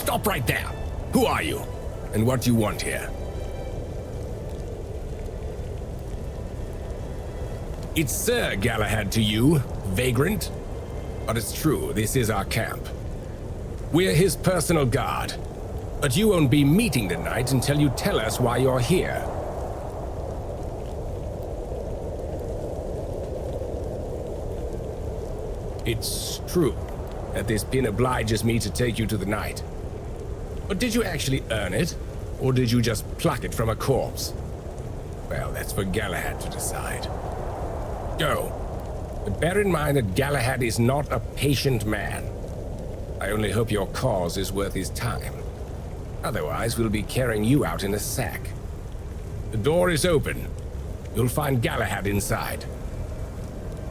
Stop right there! Who are you? And what do you want here? It's Sir Galahad to you, vagrant. But it's true, this is our camp. We're his personal guard. But you won't be meeting tonight until you tell us why you're here. It's true that this pin obliges me to take you to the night. But did you actually earn it? Or did you just pluck it from a corpse? Well, that's for Galahad to decide. Go. But bear in mind that Galahad is not a patient man. I only hope your cause is worth his time. Otherwise, we'll be carrying you out in a sack. The door is open. You'll find Galahad inside.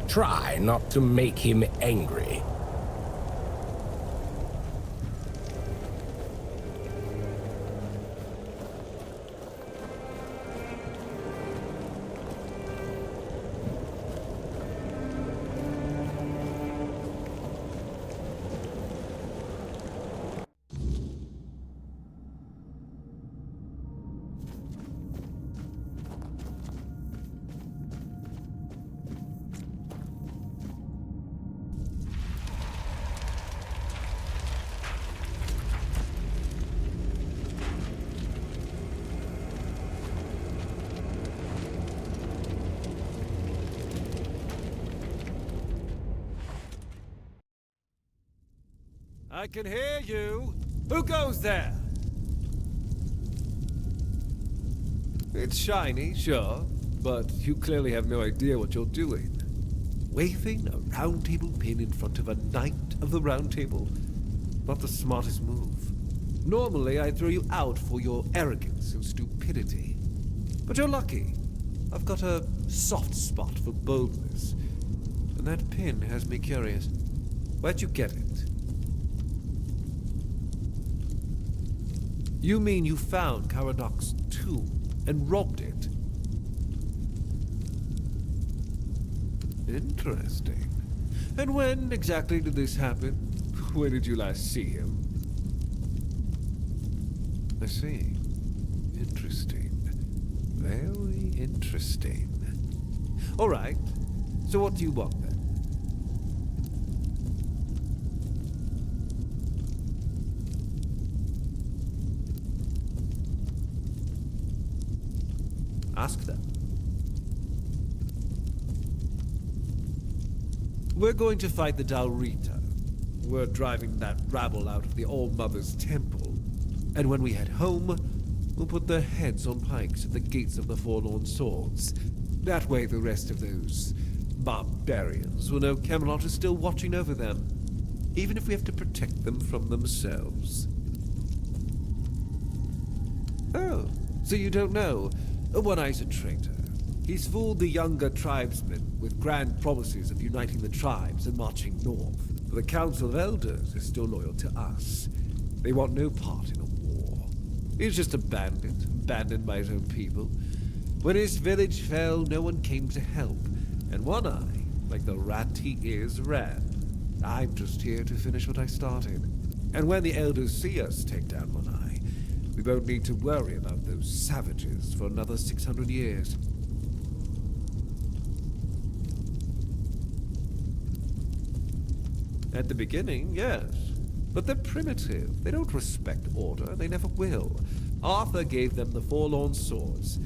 Try not to make him angry. I can hear you. Who goes there? It's shiny, sure, but you clearly have no idea what you're doing. Waving a round table pin in front of a knight of the round table. Not the smartest move. Normally, I'd throw you out for your arrogance and stupidity. But you're lucky. I've got a soft spot for boldness. And that pin has me curious. Where'd you get it? You mean you found Karadoc's tomb and robbed it? Interesting. And when exactly did this happen? Where did you last see him? I see. Interesting. Very interesting. All right. So what do you want then? Ask them. We're going to fight the Dalrita. We're driving that rabble out of the All-Mother's temple. And when we head home, we'll put their heads on pikes at the gates of the Forlorn Swords. That way the rest of those barbarians will know Camelot is still watching over them, even if we have to protect them from themselves. Oh, so you don't know? One-Eye's a traitor. He's fooled the younger tribesmen with grand promises of uniting the tribes and marching north. The Council of Elders is still loyal to us. They want no part in a war. He's just a bandit, abandoned by his own people. When his village fell, no one came to help. And One-Eye, like the rat he is, ran. I'm just here to finish what I started. And when the Elders see us take down One-Eye, we won't need to worry about those savages for another 600 years. At the beginning, yes. But they're primitive. They don't respect order. They never will. Arthur gave them the Forlorn Swords,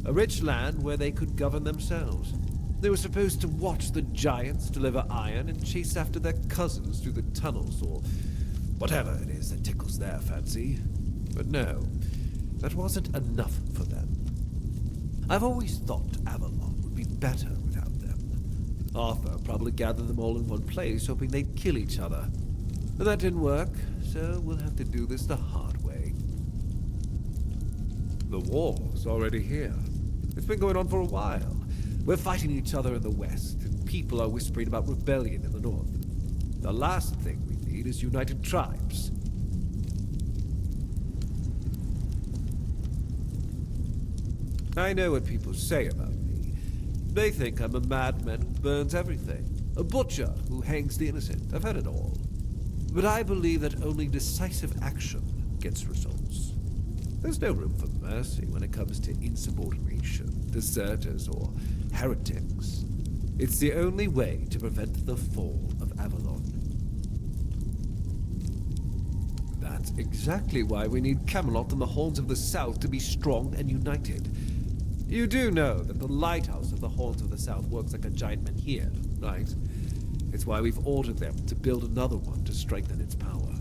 a rich land where they could govern themselves. They were supposed to watch the giants deliver iron and chase after their cousins through the tunnels, or whatever it is that tickles their fancy. But no, that wasn't enough for them. I've always thought Avalon would be better without them. Arthur probably gathered them all in one place, hoping they'd kill each other. But that didn't work, so we'll have to do this the hard way. The war's already here. It's been going on for a while. We're fighting each other in the west, and people are whispering about rebellion in the north. The last thing we need is united tribes. I know what people say about me. They think I'm a madman who burns everything. A butcher who hangs the innocent. I've heard it all. But I believe that only decisive action gets results. There's no room for mercy when it comes to insubordination, deserters, or heretics. It's the only way to prevent the fall of Avalon. That's exactly why we need Camelot and the Horns of the South to be strong and united. You do know that the lighthouse of the Horns of the South works like a giant menhir, right? It's why we've ordered them to build another one to strengthen its power.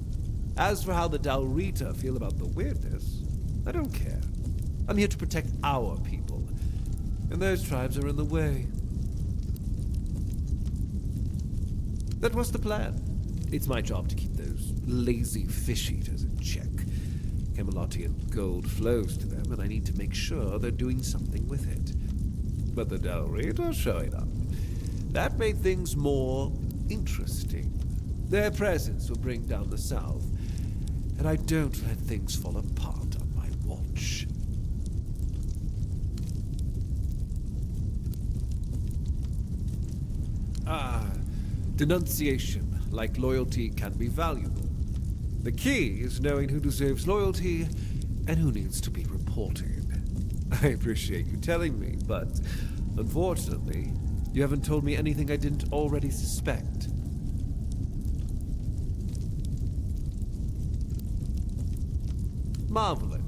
As for how the Dalrita feel about the weirdness, I don't care. I'm here to protect our people, and those tribes are in the way. That was the plan. It's my job to keep those lazy fish-eaters in check. Camelotian gold flows to them, and I need to make sure they're doing something with it. But the Dalrita showing up. That made things more interesting. Their presence will bring down the South, and I don't let things fall apart on my watch. Denunciation, like loyalty, can be valuable. The key is knowing who deserves loyalty and who needs to be reported. I appreciate you telling me, but unfortunately, you haven't told me anything I didn't already suspect. Marvelous.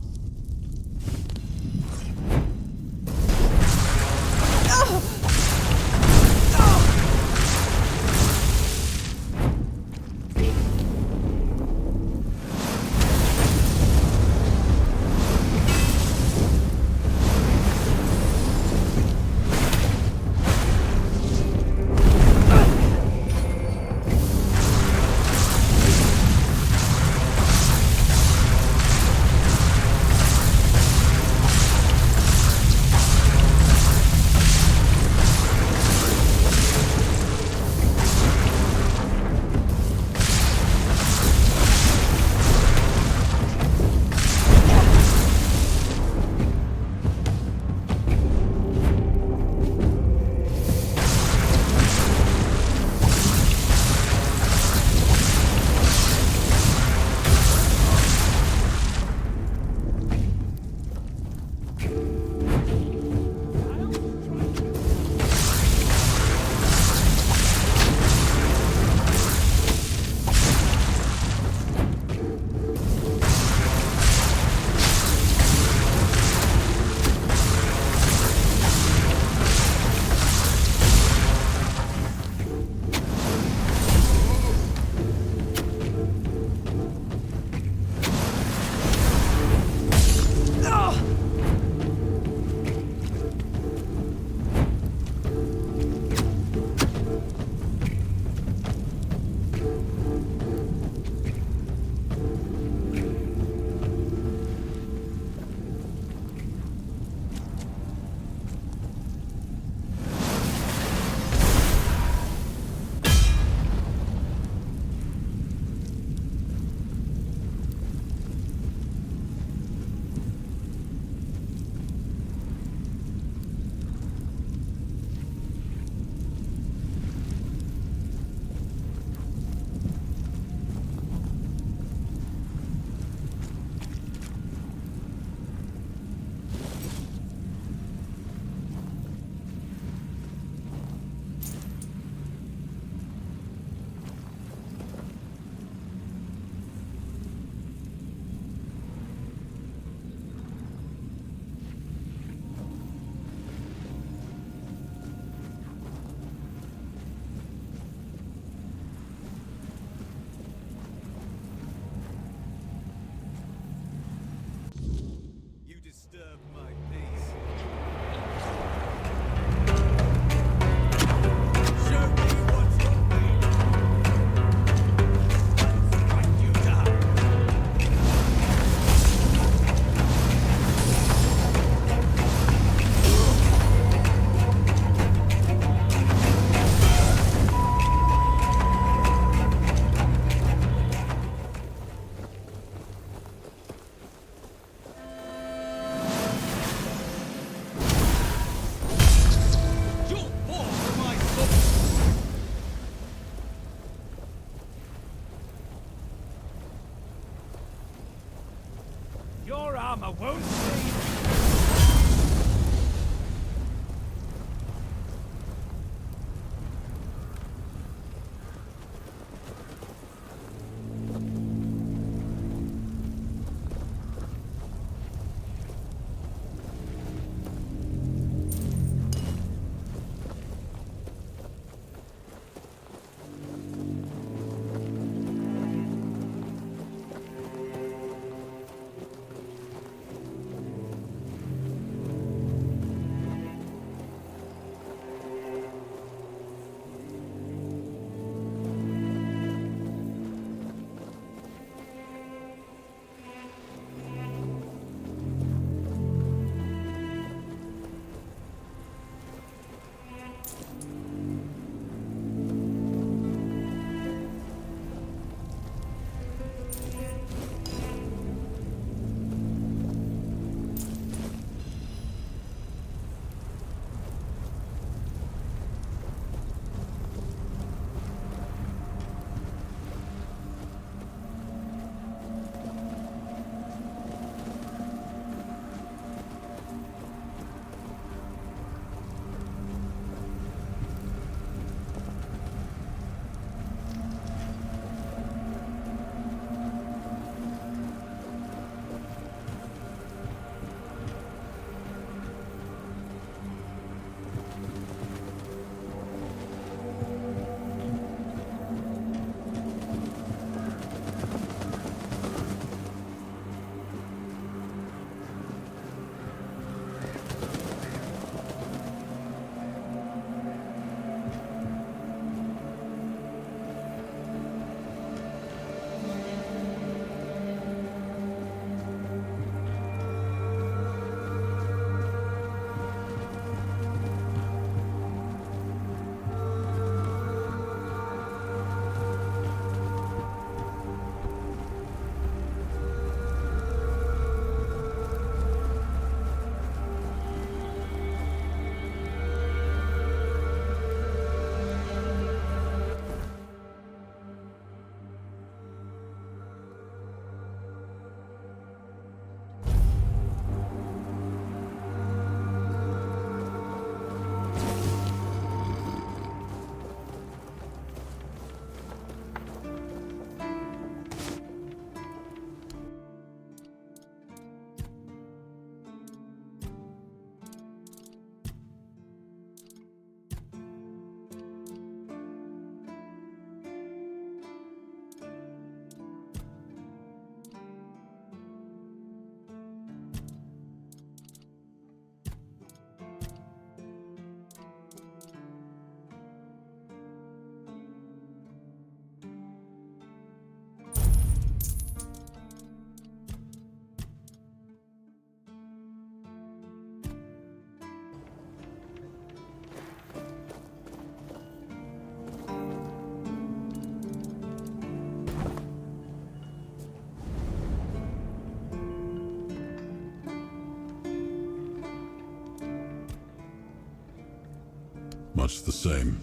much the same.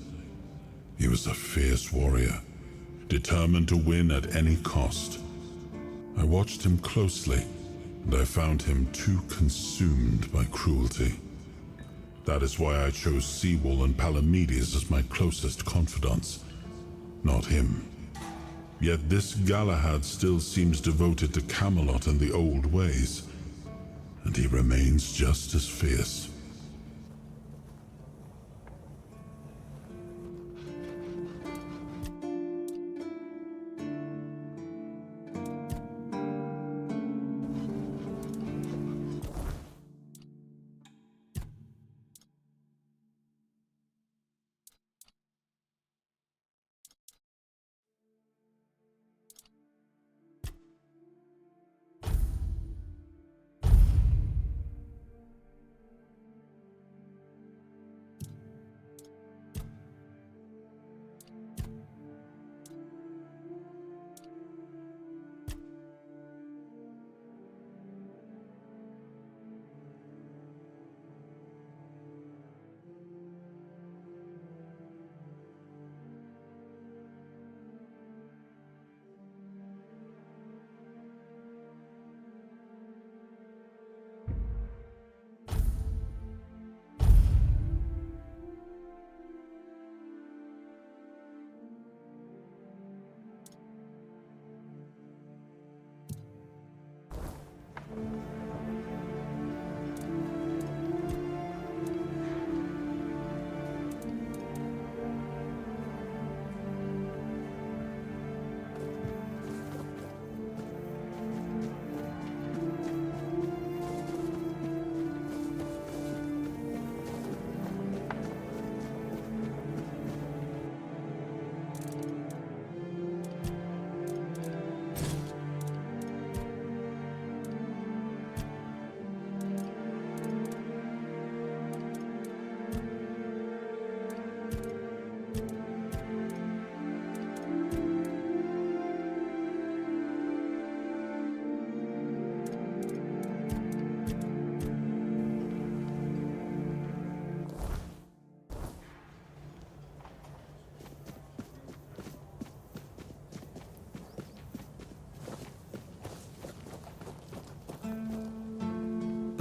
He was a fierce warrior, determined to win at any cost. I watched him closely, and I found him too consumed by cruelty. That is why I chose Seawall and Palamedes as my closest confidants, not him. Yet this Galahad still seems devoted to Camelot and the old ways, and he remains just as fierce.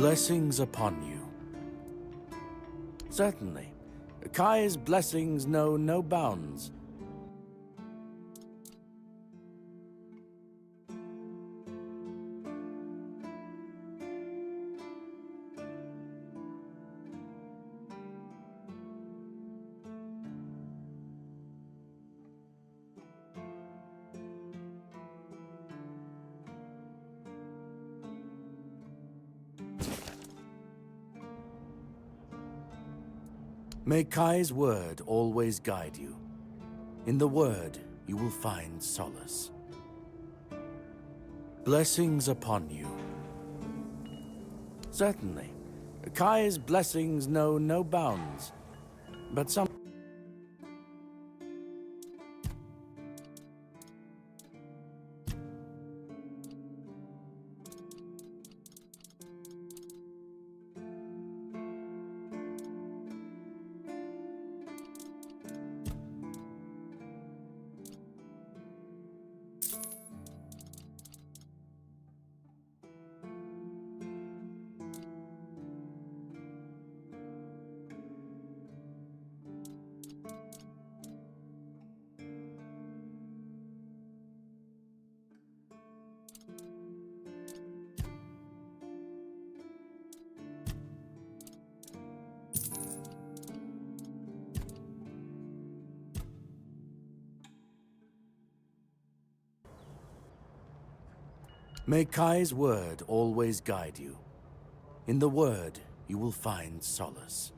Blessings upon you. Certainly. Kai's blessings know no bounds. May Kai's word always guide you. In the word, you will find solace. Blessings upon you. Certainly. Kai's blessings know no bounds, but some... May Kai's word always guide you. In the word, you will find solace.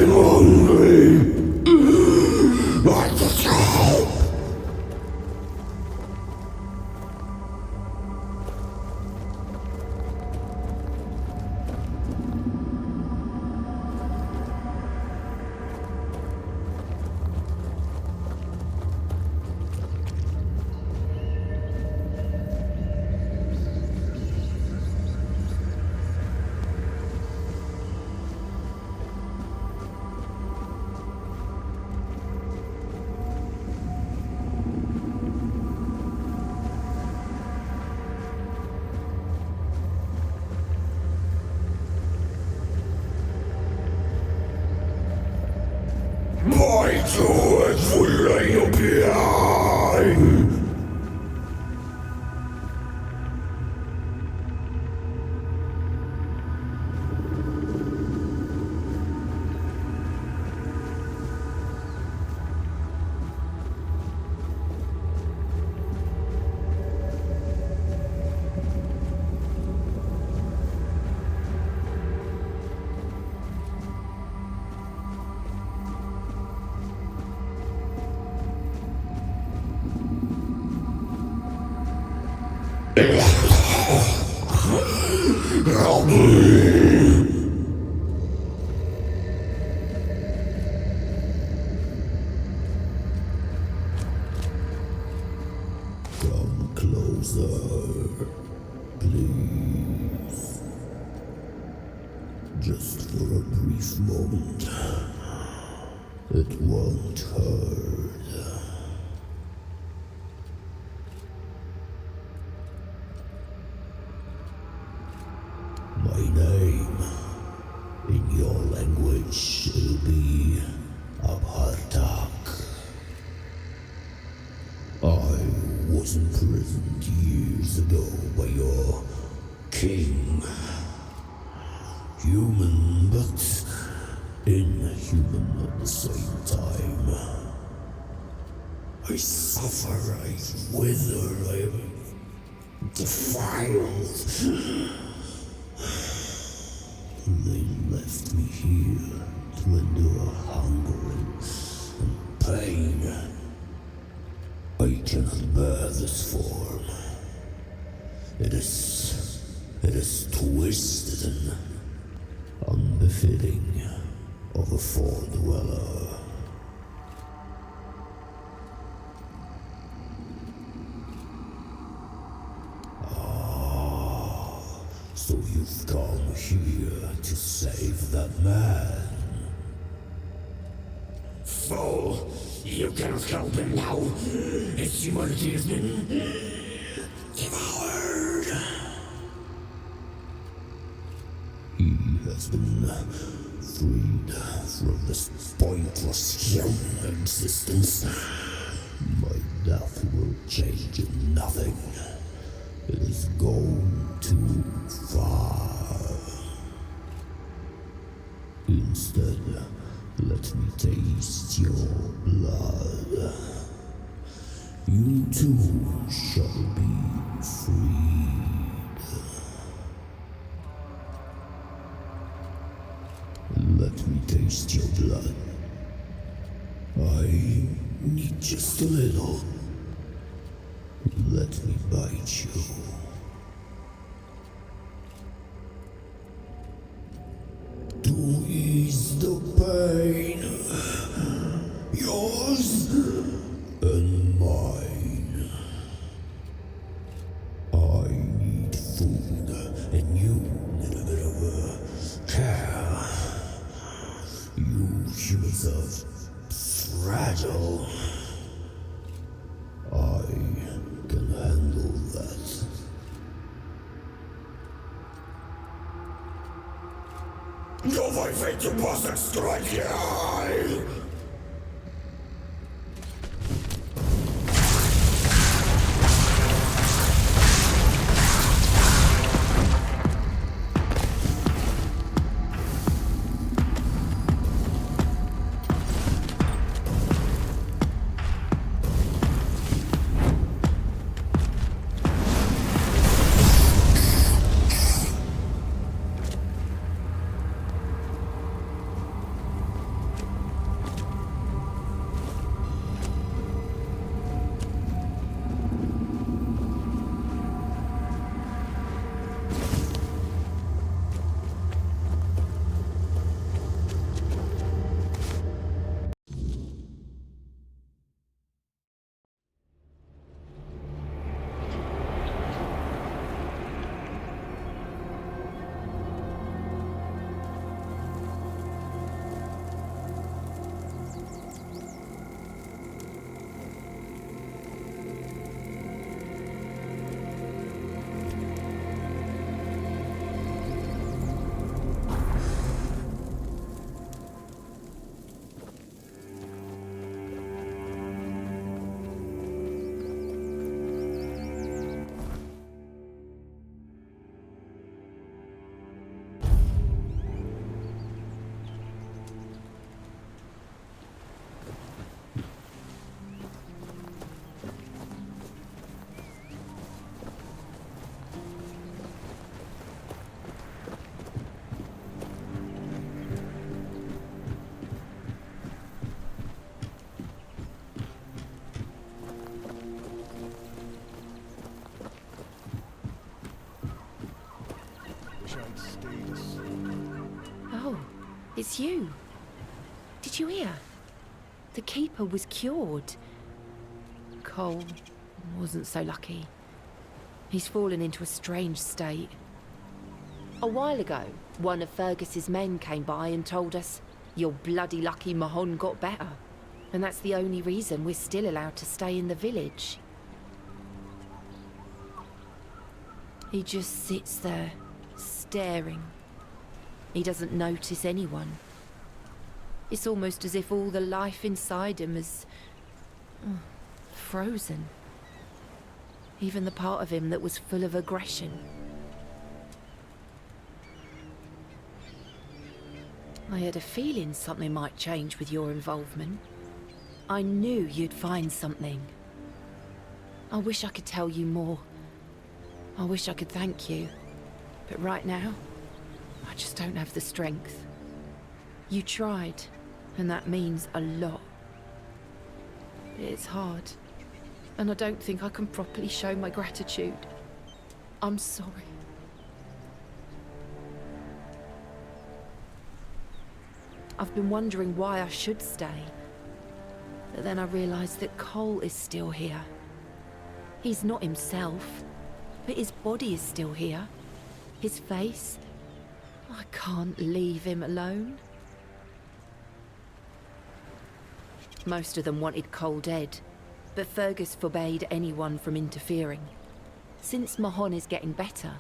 hungry. I just hope. My swords will lay you behind. Help me. Come closer, please. Just for a brief moment. It won't hurt. My name, in your language, it'll be Abhartak. I was imprisoned years ago by your king. Human, but inhuman at the same time. I suffer, I wither, I am defiled. They left me here to endure hunger and pain. I cannot bear this form. It is twisted and unbefitting of a fore-dweller. So you've come here to save that man. Fool, you cannot help him now. His humanity has been devoured. He has been freed from this pointless human existence. My death will change nothing. It has gone too far. Instead, let me taste your blood. You too shall be freed. Let me taste your blood. I need just a little. Let me bite you. To ease the pain, yours and mine. I need food, and you need a bit of care. You humans are fragile. I can handle that. No vai feito possa strike. Wish I'd stayed asleep. Oh, it's you. Did you hear? The Keeper was cured. Cole wasn't so lucky. He's fallen into a strange state. A while ago, one of Fergus's men came by and told us, "You're bloody lucky Mahon got better." And that's the only reason we're still allowed to stay in the village. He just sits there, staring. He doesn't notice anyone. It's almost as if all the life inside him is frozen. Even the part of him that was full of aggression. I had a feeling something might change with your involvement. I knew you'd find something. I wish I could tell you more. I wish I could thank you. But right now, I just don't have the strength. You tried, and that means a lot. But it's hard, and I don't think I can properly show my gratitude. I'm sorry. I've been wondering why I should stay. But then I realised that Cole is still here. He's not himself, but his body is still here. His face. I can't leave him alone. Most of them wanted Cole dead, but Fergus forbade anyone from interfering. Since Mahon is getting better,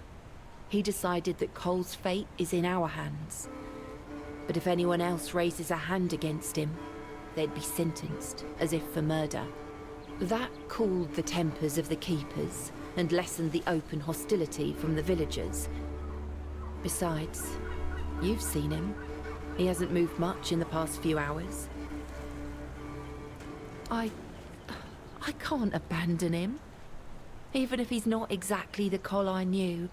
he decided that Cole's fate is in our hands. But if anyone else raises a hand against him, they'd be sentenced, as if for murder. That cooled the tempers of the Keepers and lessened the open hostility from the villagers. Besides, you've seen him. He hasn't moved much in the past few hours. I can't abandon him. Even if he's not exactly the Cole I knew,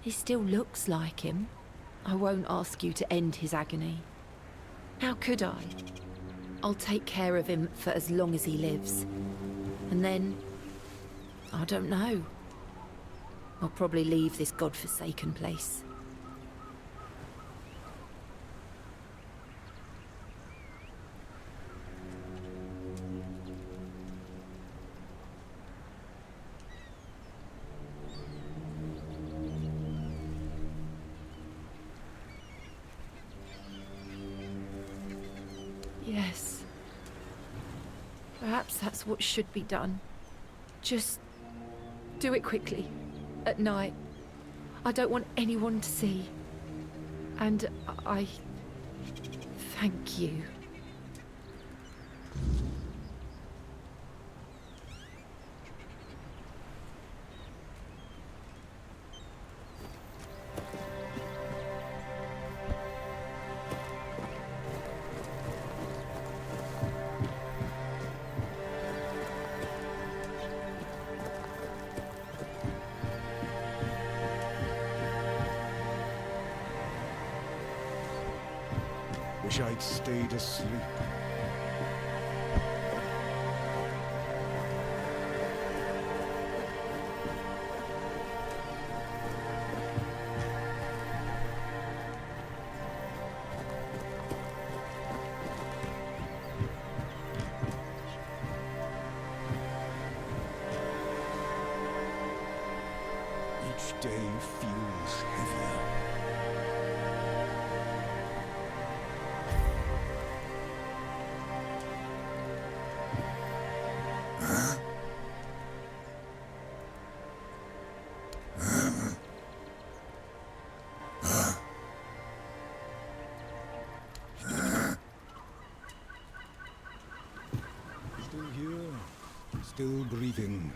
he still looks like him. I won't ask you to end his agony. How could I? I'll take care of him for as long as he lives. And then, I don't know. I'll probably leave this godforsaken place. Yes. Perhaps that's what should be done. Just do it quickly, at night. I don't want anyone to see. And I thank you. Wish I'd stayed asleep. Each day feels heavier. Still here, still breathing.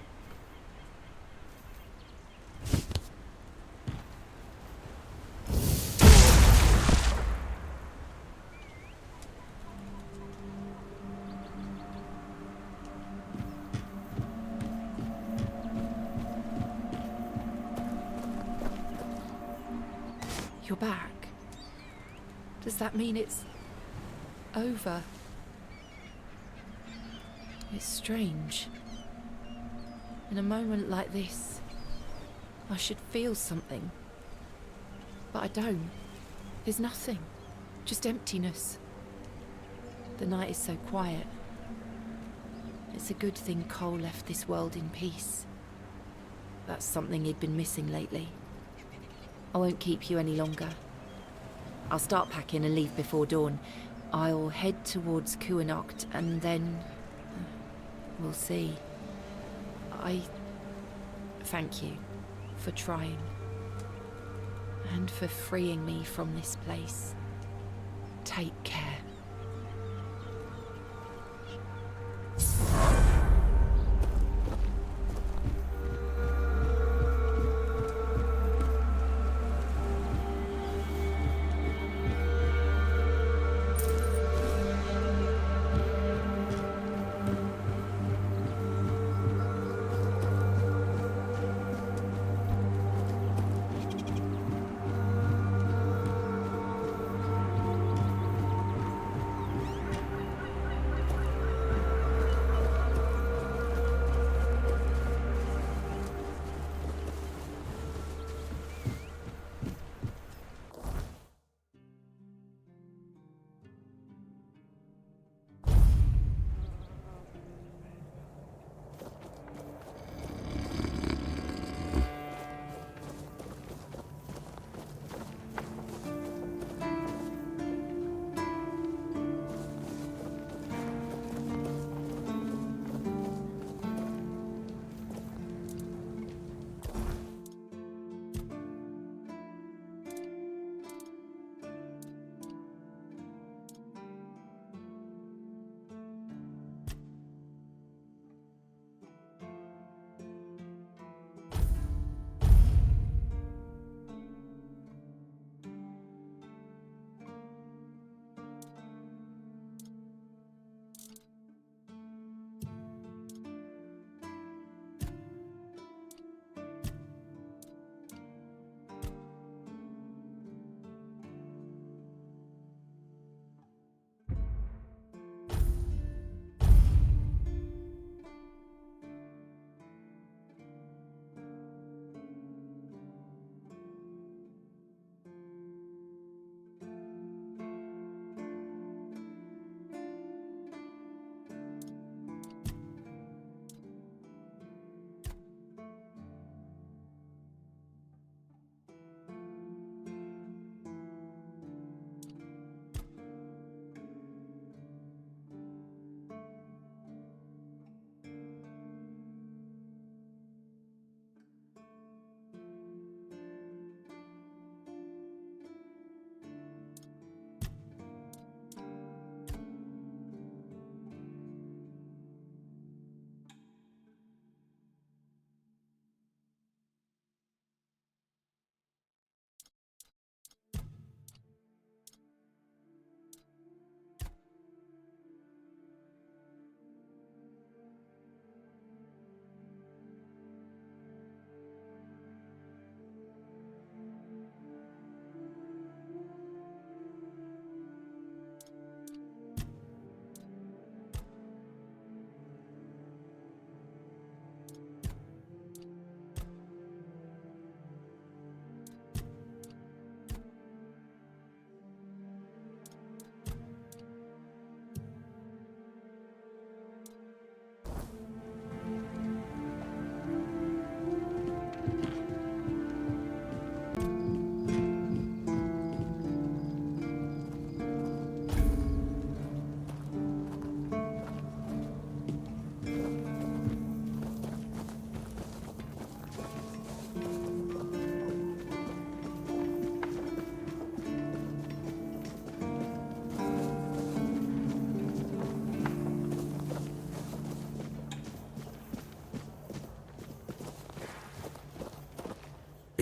You're back. Does that mean it's over? It's strange. In a moment like this, I should feel something. But I don't. There's nothing. Just emptiness. The night is so quiet. It's a good thing Cole left this world in peace. That's something he'd been missing lately. I won't keep you any longer. I'll start packing and leave before dawn. I'll head towards Kuanocht and then... we'll see. I thank you for trying. And for freeing me from this place. Take care.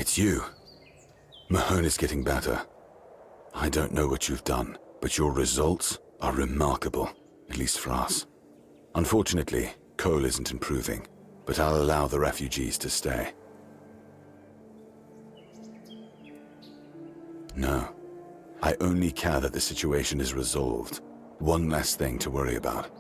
It's you. Mahone is getting better. I don't know what you've done, but your results are remarkable, at least for us. Unfortunately, Cole isn't improving, but I'll allow the refugees to stay. No. I only care that the situation is resolved. One less thing to worry about.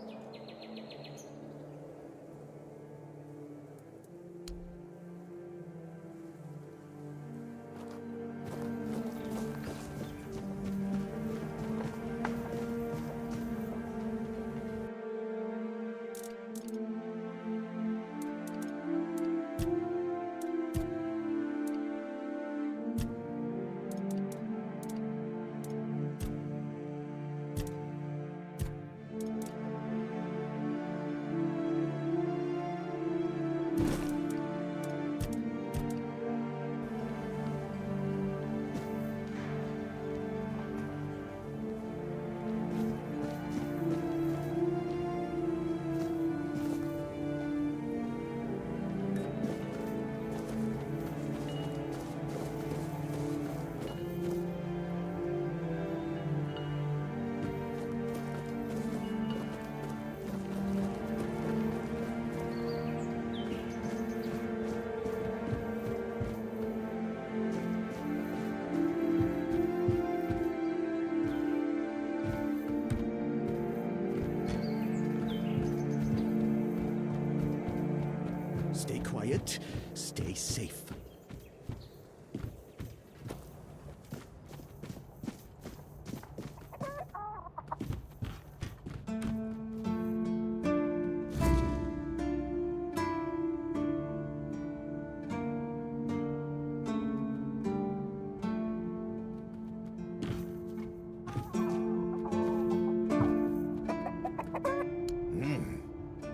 stay safe.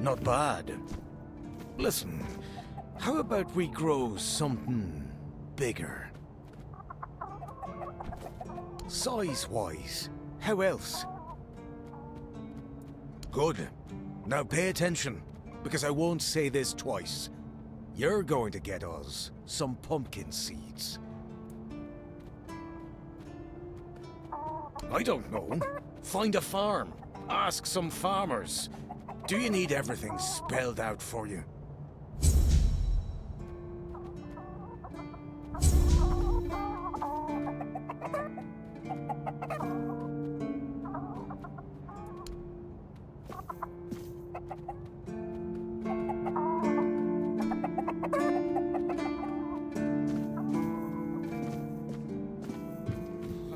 Not bad. Listen, how about we grow something bigger? Size-wise, how else? Good. Now pay attention, because I won't say this twice. You're going to get us some pumpkin seeds. I don't know. Find a farm. Ask some farmers. Do you need everything spelled out for you?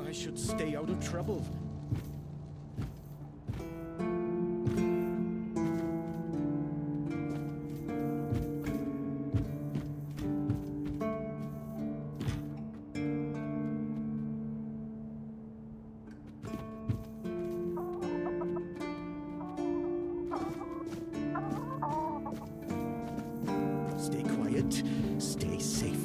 I should stay out of trouble. Stay quiet, stay safe.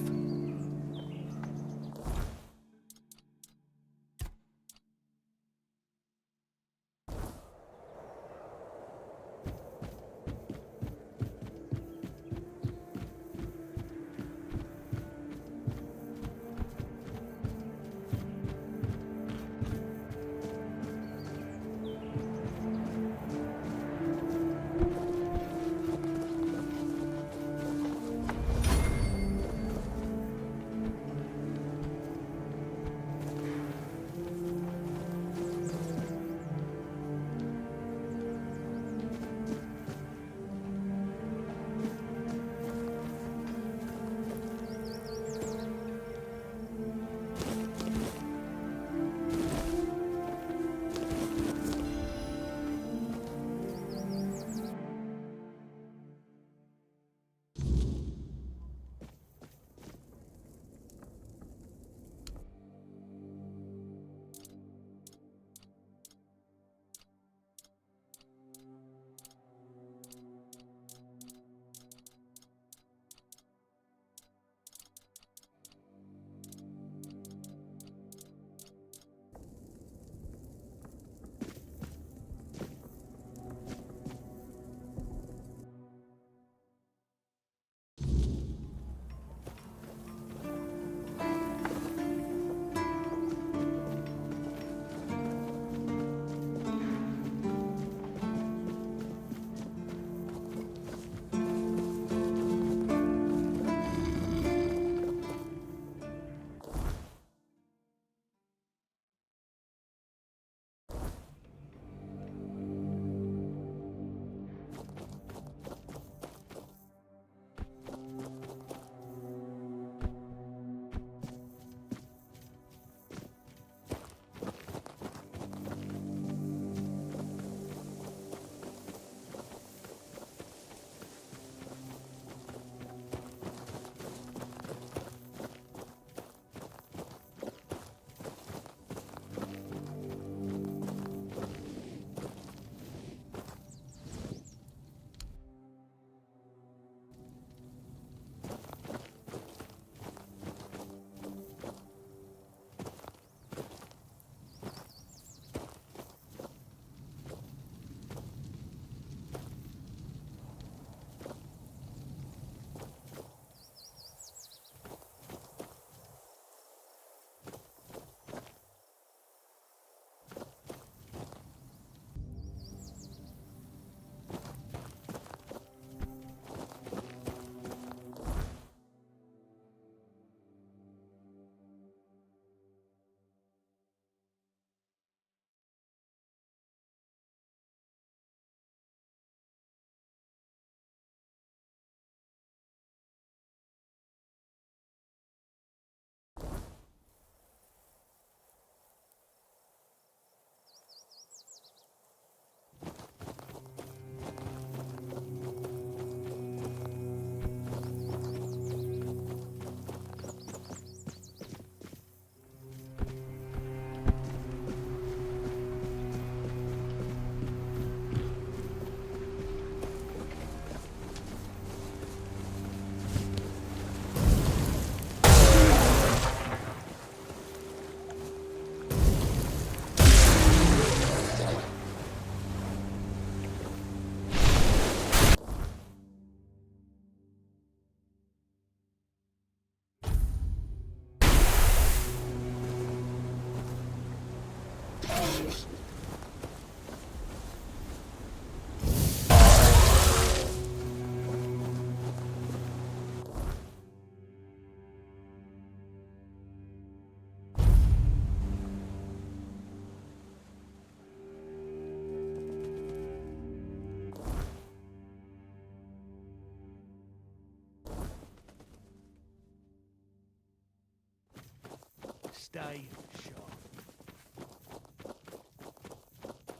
Stay sharp.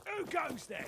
Who goes there?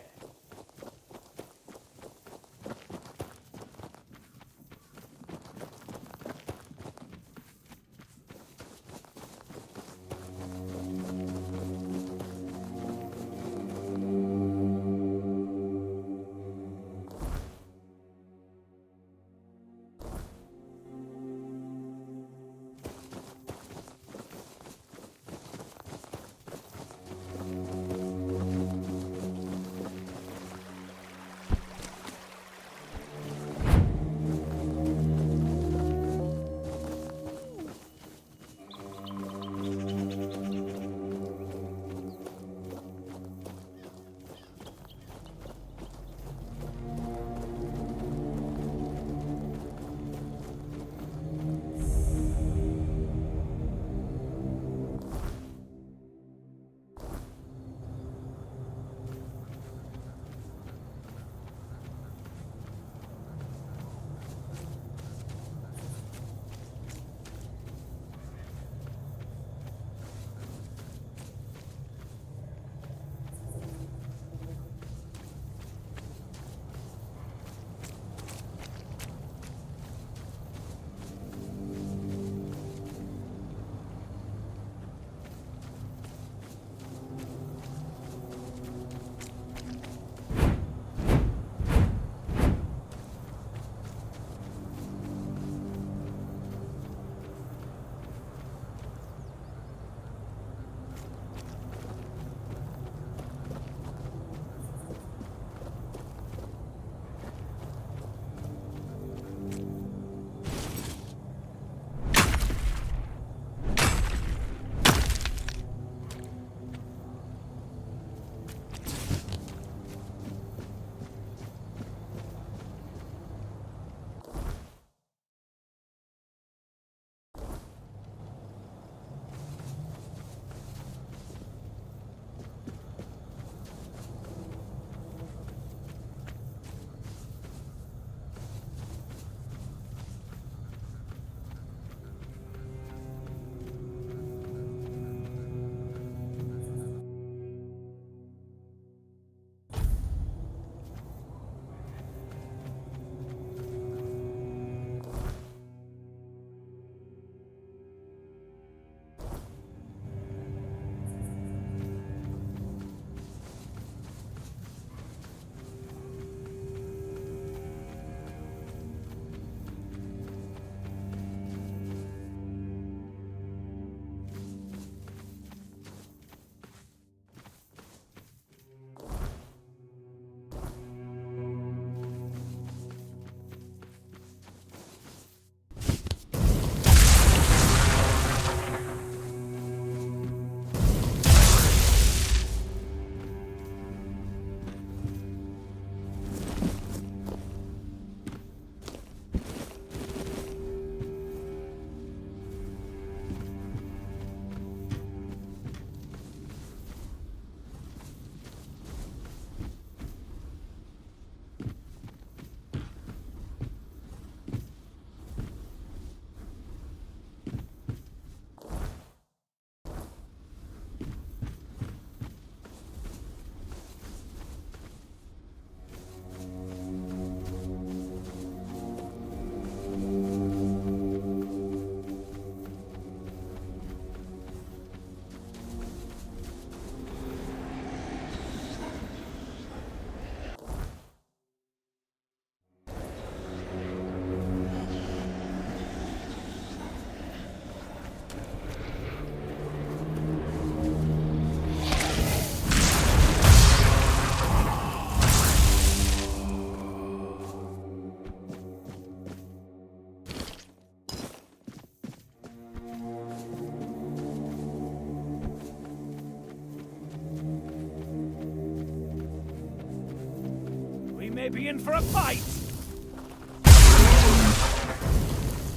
Maybe in for a fight?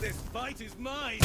This fight is mine!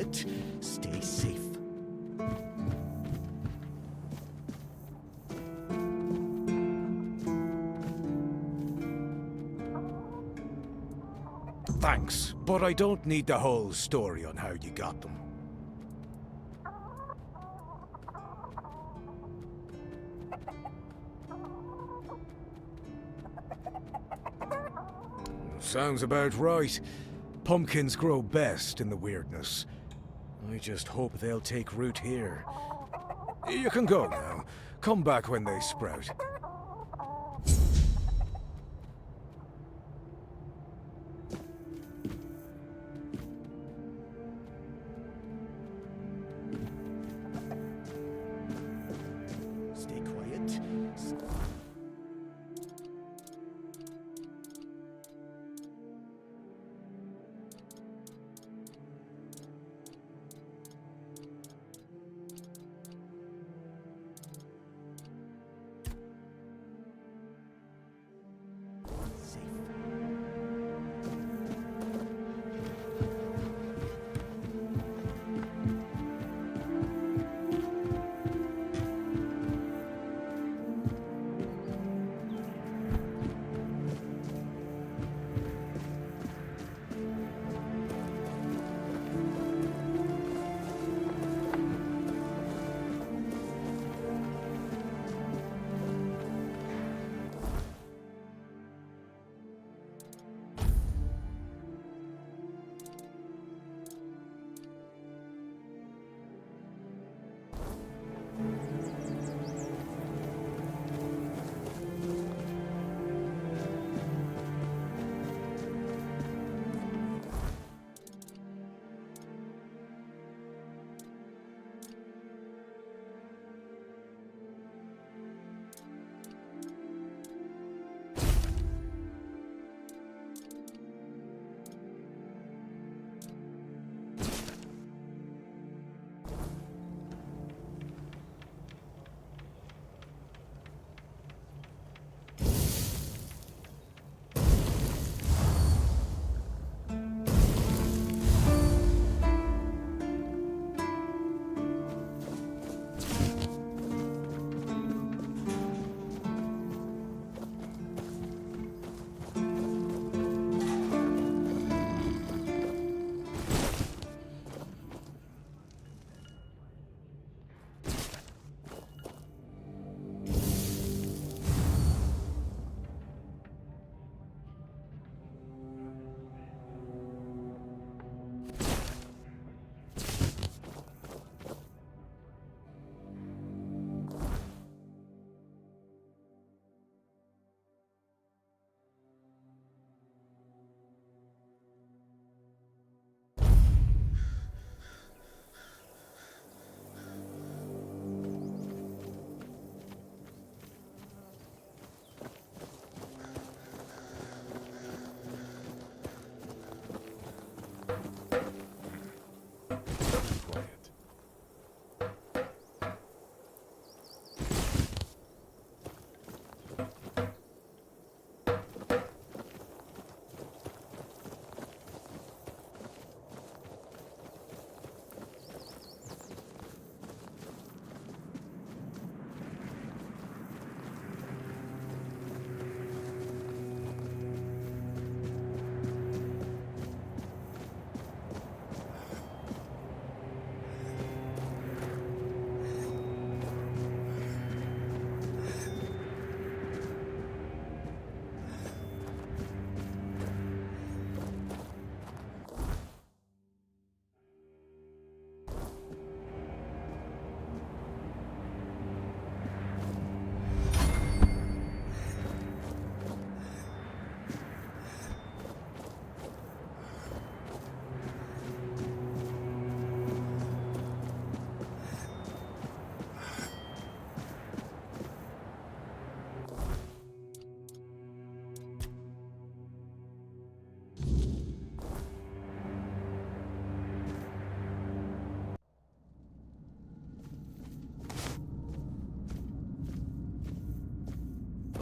quiet, stay safe. Thanks, but I don't need the whole story on how you got them. Sounds about right. Pumpkins grow best in the weirdness. I just hope they'll take root here. You can go now. Come back when they sprout. Stay quiet.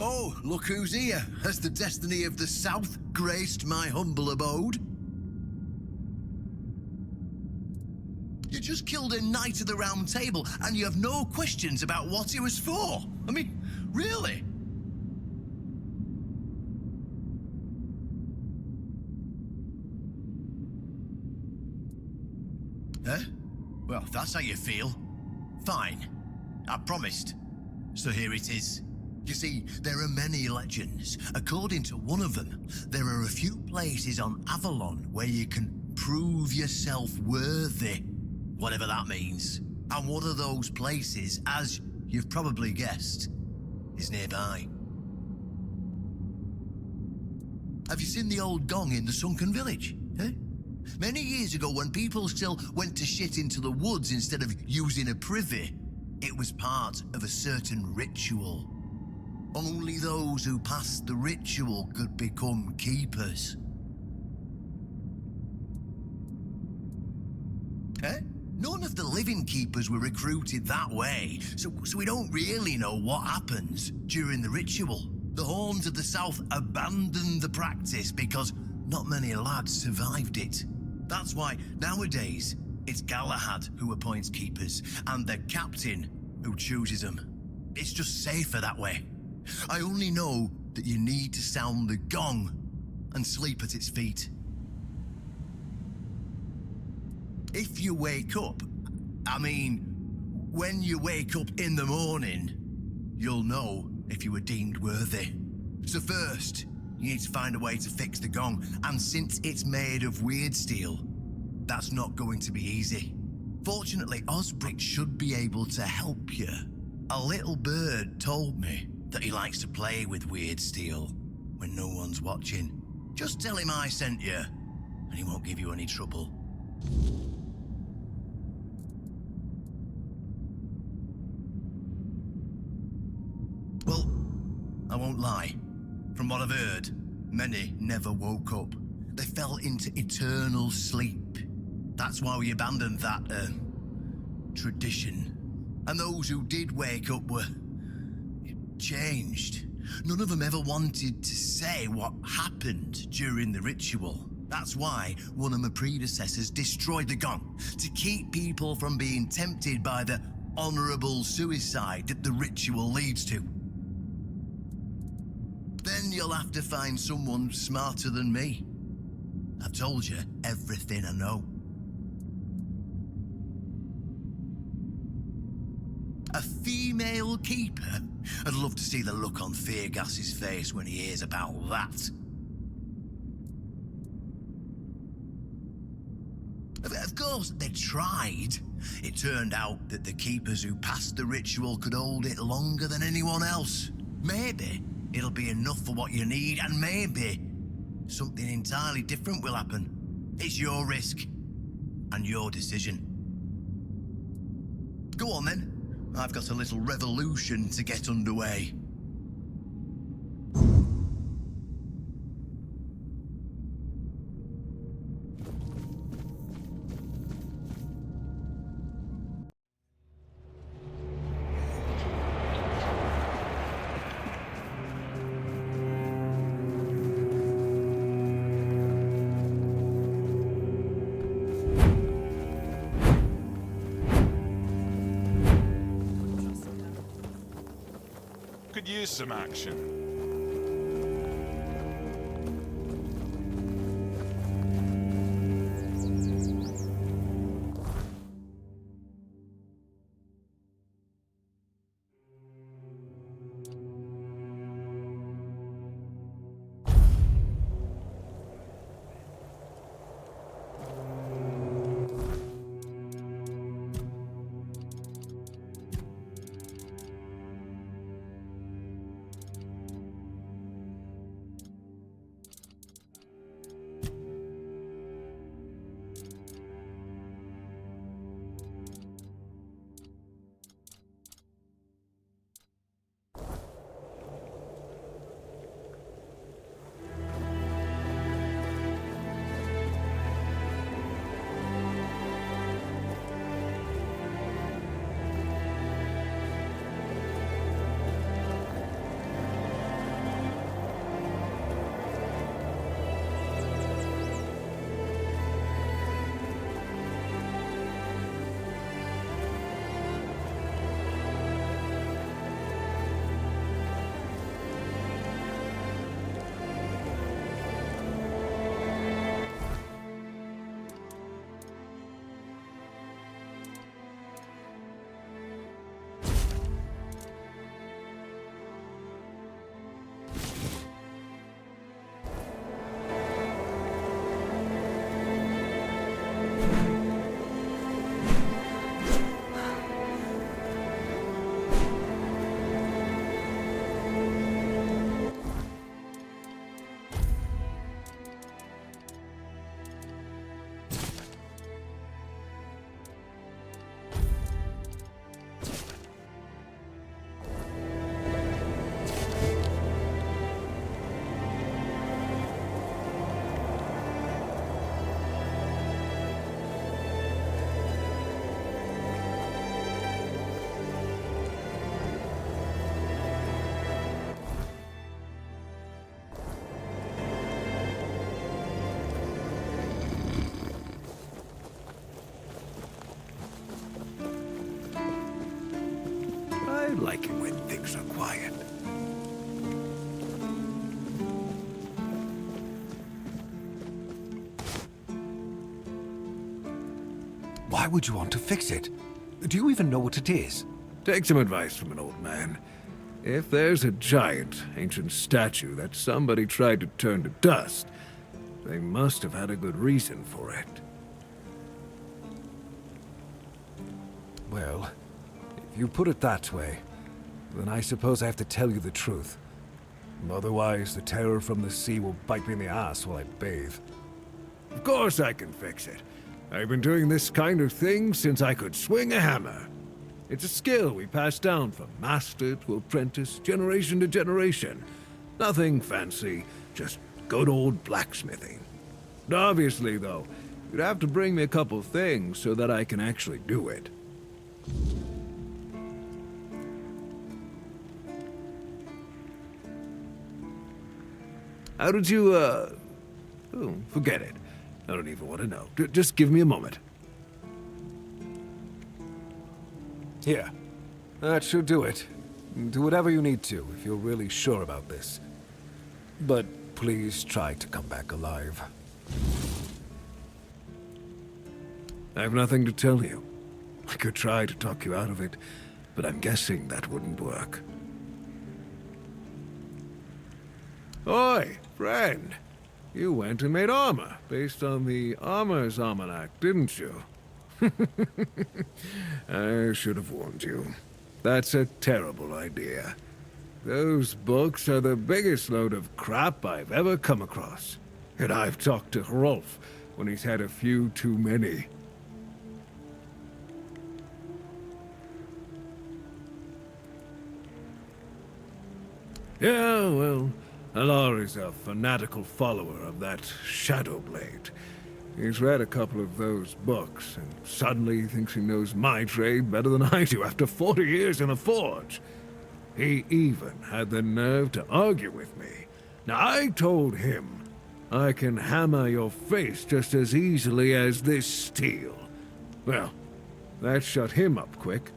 Oh, look who's here. Has the destiny of the South graced my humble abode? You just killed a Knight of the Round Table and you have no questions about what it was for. I mean, really? Huh? Well, if that's how you feel, fine. I promised. So here it is. You see, there are many legends. According to one of them, there are a few places on Avalon where you can prove yourself worthy, whatever that means. And one of those places, as you've probably guessed, is nearby. Have you seen the old gong in the sunken village? Eh? Many years ago, when people still went to shit into the woods instead of using a privy, it was part of a certain ritual. Only those who passed the ritual could become keepers. None of the living keepers were recruited that way, so we don't really know what happens during the ritual. The Horns of the South abandoned the practice because not many lads survived it. That's why nowadays it's Galahad who appoints keepers and the captain who chooses them. It's just safer that way. I only know that you need to sound the gong and sleep at its feet. If you wake up, when you wake up in the morning, you'll know if you were deemed worthy. So first, you need to find a way to fix the gong, and since it's made of weird steel, that's not going to be easy. Fortunately, Osbrick should be able to help you. A little bird told me that he likes to play with weird steel when no one's watching. Just tell him I sent you, and he won't give you any trouble. Well, I won't lie. From what I've heard, many never woke up. They fell into eternal sleep. That's why we abandoned that, tradition. And those who did wake up were changed. None of them ever wanted to say what happened during the ritual. That's why one of my predecessors destroyed the gong, to keep people from being tempted by the honorable suicide that the ritual leads to. Then you'll have to find someone smarter than me. I've told you everything I know. A female keeper? I'd love to see the look on Feargas's face when he hears about that. Of course, they tried. It turned out that the keepers who passed the ritual could hold it longer than anyone else. Maybe it'll be enough for what you need, and maybe something entirely different will happen. It's your risk and your decision. Go on then. I've got a little revolution to get underway. Could use some action. like it when things are quiet. Why would you want to fix it? Do you even know what it is? Take some advice from an old man. If there's a giant, ancient statue that somebody tried to turn to dust, they must have had a good reason for it. Well, if you put it that way, then I suppose I have to tell you the truth. Otherwise, the terror from the sea will bite me in the ass while I bathe. Of course I can fix it. I've been doing this kind of thing since I could swing a hammer. It's a skill we pass down from master to apprentice, generation to generation. Nothing fancy, just good old blacksmithing. Obviously, though, you'd have to bring me a couple things so that I can actually do it. How did you, Oh, forget it. I don't even want to know. Just give me a moment. Here. That should do it. Do whatever you need to, if you're really sure about this. But please try to come back alive. I have nothing to tell you. I could try to talk you out of it, but I'm guessing that wouldn't work. Oi, friend. You went and made armor, based on the Armor's Almanac, didn't you? I should have warned you. That's a terrible idea. Those books are the biggest load of crap I've ever come across. And I've talked to Hrolf when he's had a few too many. Yeah, well, Alar is a fanatical follower of that Shadowblade. He's read a couple of those books, and suddenly he thinks he knows my trade better than I do after 40 years in a forge. He even had the nerve to argue with me. Now, I told him, I can hammer your face just as easily as this steel. Well, that shut him up quick.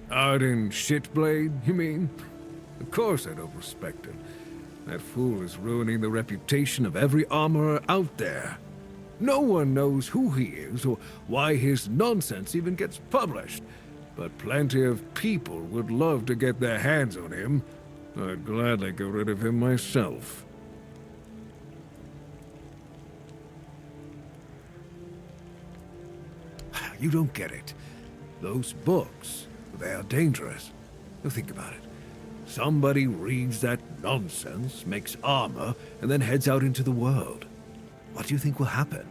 Arden Shitblade, you mean? Of course I don't respect him. That fool is ruining the reputation of every armorer out there. No one knows who he is or why his nonsense even gets published. But plenty of people would love to get their hands on him. I'd gladly get rid of him myself. You don't get it. Those books, they are dangerous. Now think about it. Somebody reads that nonsense, makes armor, and then heads out into the world. What do you think will happen?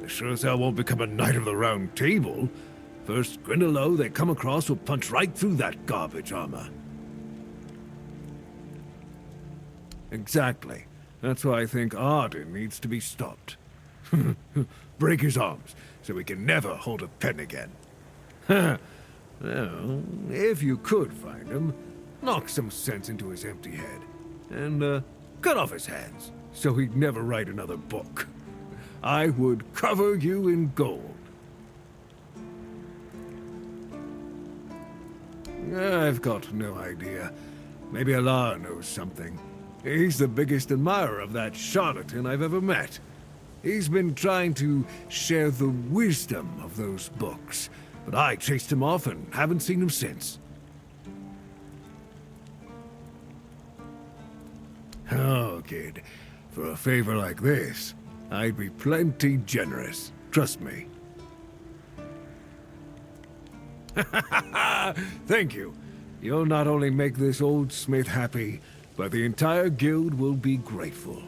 They sure as hell won't become a Knight of the Round Table. First Grindelow they come across will punch right through that garbage armor. Exactly. That's why I think Arden needs to be stopped. Break his arms, so he can never hold a pen again. Well, if you could find him, knock some sense into his empty head, and cut off his hands, so he'd never write another book. I would cover you in gold. I've got no idea. Maybe Alar knows something. He's the biggest admirer of that charlatan I've ever met. He's been trying to share the wisdom of those books, but I chased him off and haven't seen him since. Oh, kid. For a favor like this, I'd be plenty generous. Trust me. Thank you. You'll not only make this old smith happy, but the entire guild will be grateful.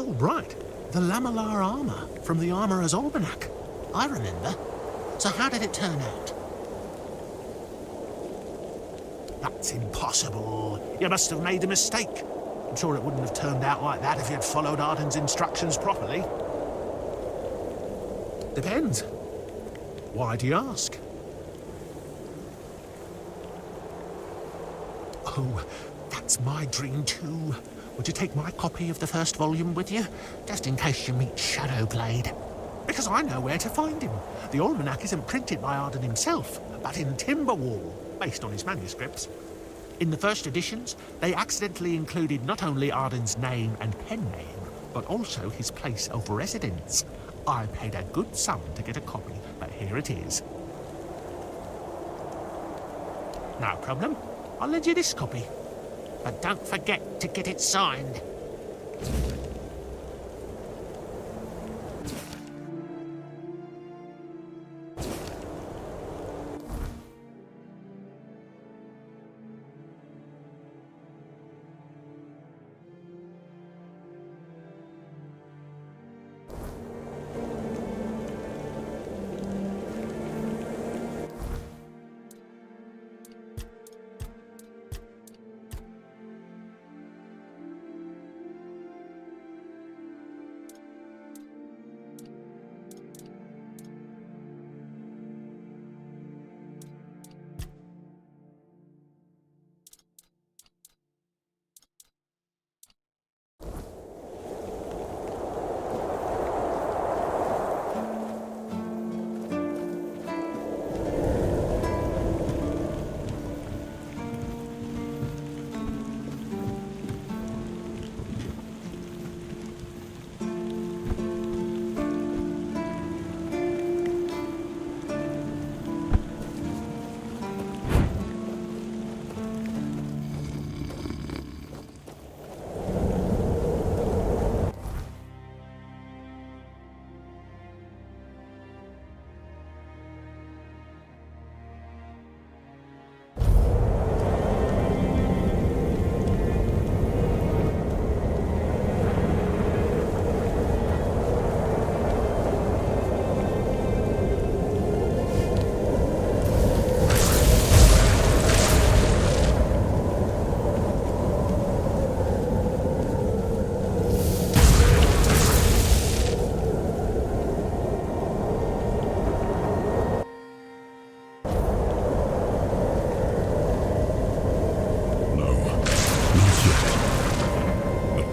Oh, right. The lamellar armour from the Armourer's Almanac. I remember. So how did it turn out? That's impossible. You must have made a mistake. I'm sure it wouldn't have turned out like that if you'd followed Arden's instructions properly. Depends. Why do you ask? Oh, that's my dream too. Would you take my copy of the first volume with you? Just in case you meet Shadowblade. Because I know where to find him. The Almanac isn't printed by Arden himself, but in Timberwall, based on his manuscripts. In the first editions, they accidentally included not only Arden's name and pen name, but also his place of residence. I paid a good sum to get a copy, but here it is. No problem. I'll lend you this copy. But don't forget to get it signed.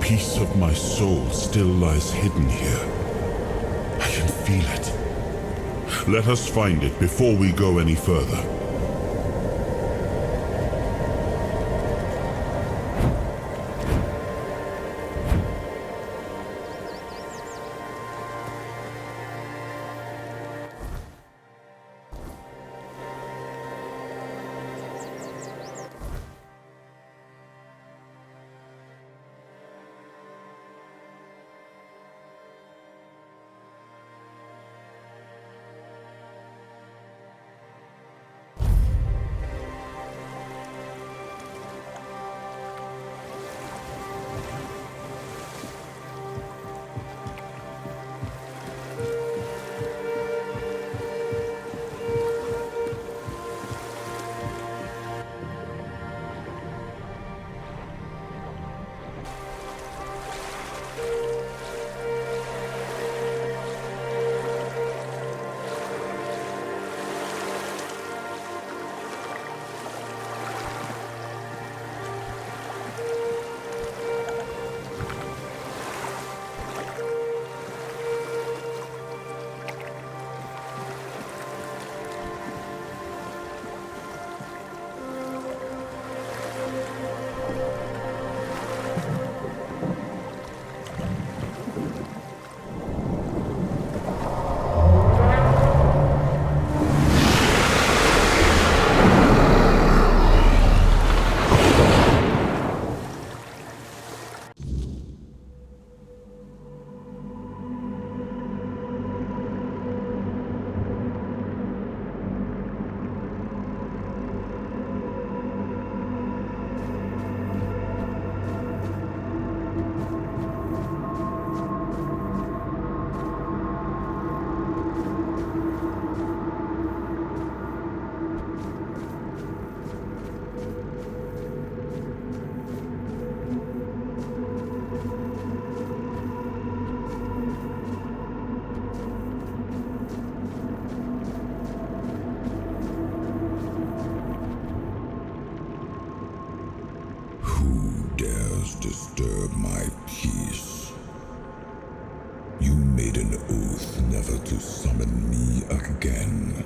Piece of my soul still lies hidden here. I can feel it. Let us find it before we go any further. disturb my peace. You made an oath never to summon me again.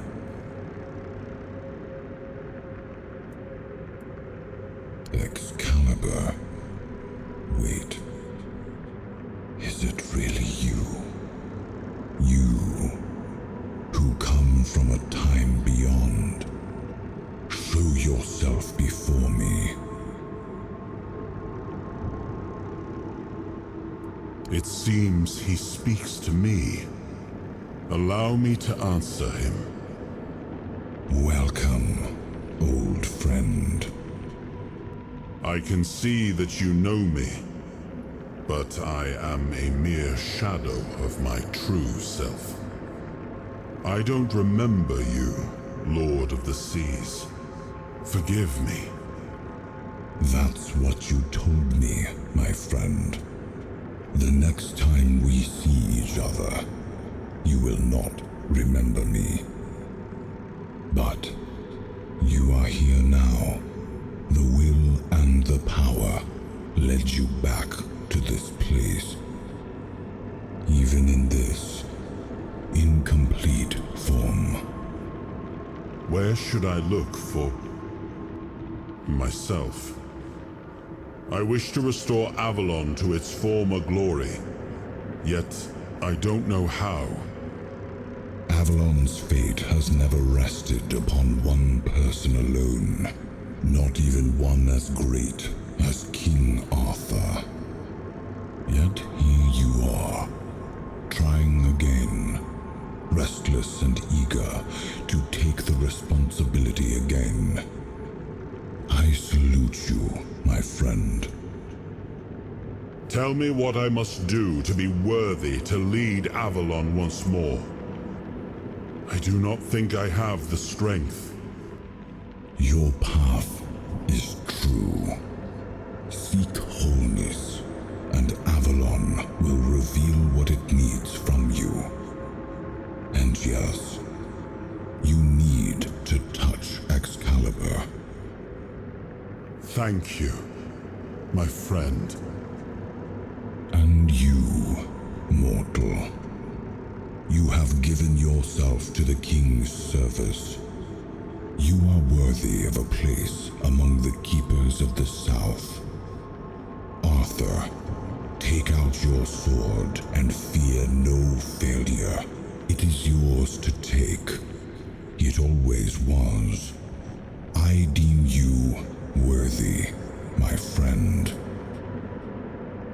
Excalibur. Wait. Is it really you? You, who come from a time beyond. Show yourself before me. It seems he speaks to me. Allow me to answer him. Welcome, old friend. I can see that you know me, but I am a mere shadow of my true self. I don't remember you, Lord of the Seas. Forgive me. That's what you told me, my friend. The next time we see each other, you will not remember me. But you are here now. The will and the power led you back to this place. Even in this incomplete form. Where should I look for myself? I wish to restore Avalon to its former glory, yet I don't know how. Avalon's fate has never rested upon one person alone, not even one as great as King Arthur. Yet here you are, trying again, restless and eager to take the responsibility again. I salute you, my friend. Tell me what I must do to be worthy to lead Avalon once more. I do not think I have the strength. Your path is true. Seek wholeness, and Avalon will reveal what it needs from you. And yes, you need to touch Excalibur. Thank you, my friend. And you, mortal. You have given yourself to the King's service. You are worthy of a place among the keepers of the South. Arthur, take out your sword and fear no failure. It is yours to take. It always was. I deem you worthy, my friend.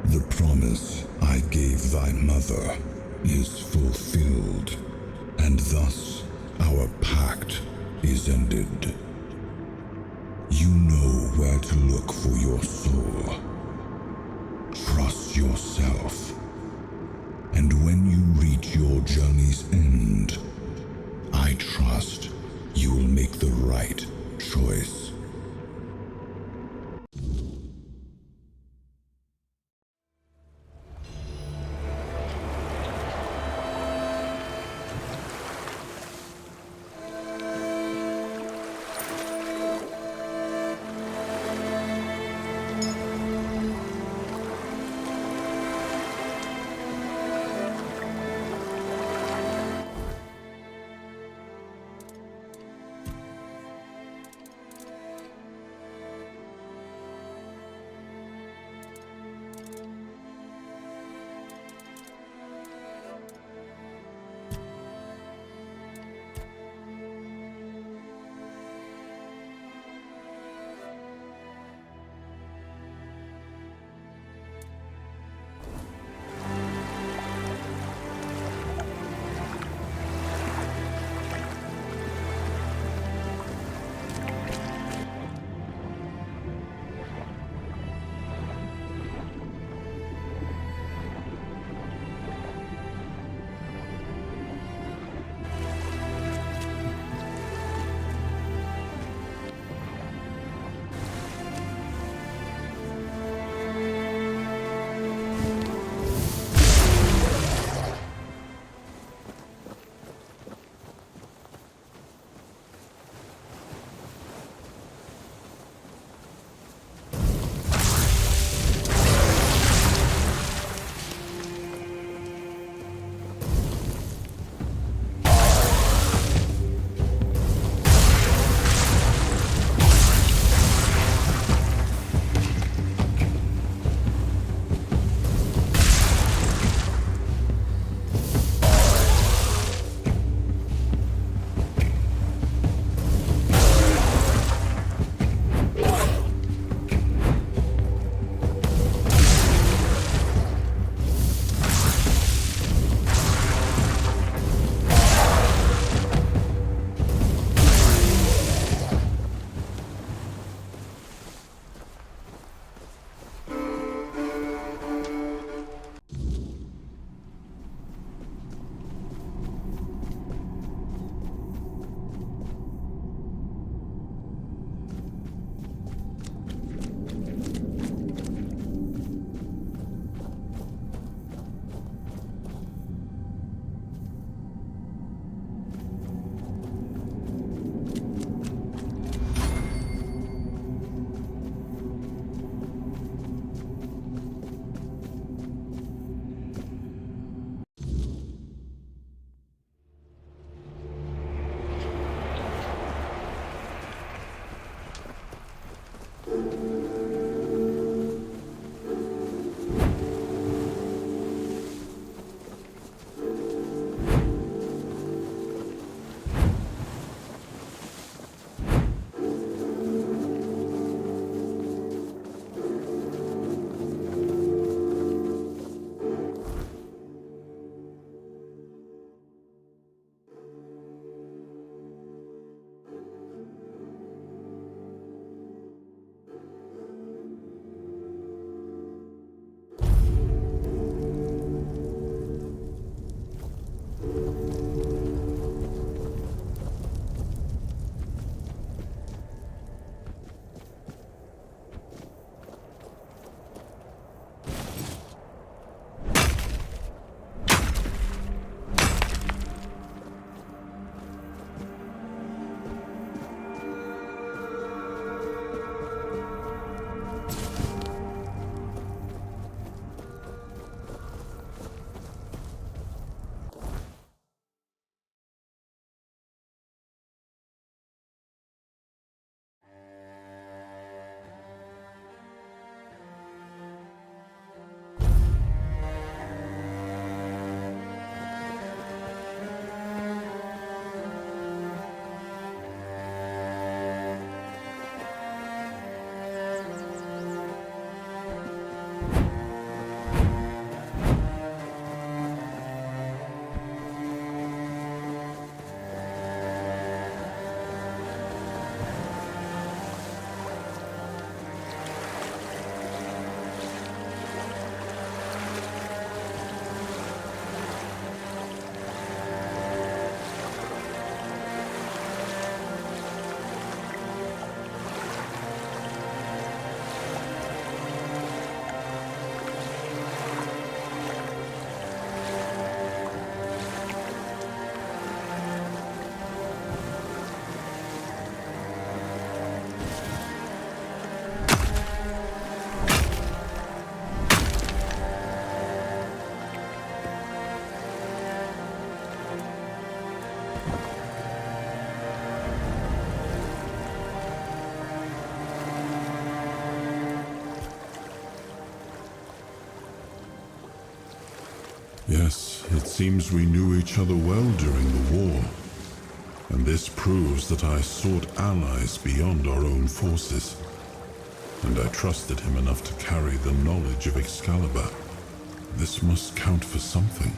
The promise I gave thy mother is fulfilled, and thus our pact is ended. You know where to look for your soul. Trust yourself, and when you reach your journey's end, I trust you will make the right choice. Yes, it seems we knew each other well during the war. And this proves that I sought allies beyond our own forces. And I trusted him enough to carry the knowledge of Excalibur. This must count for something.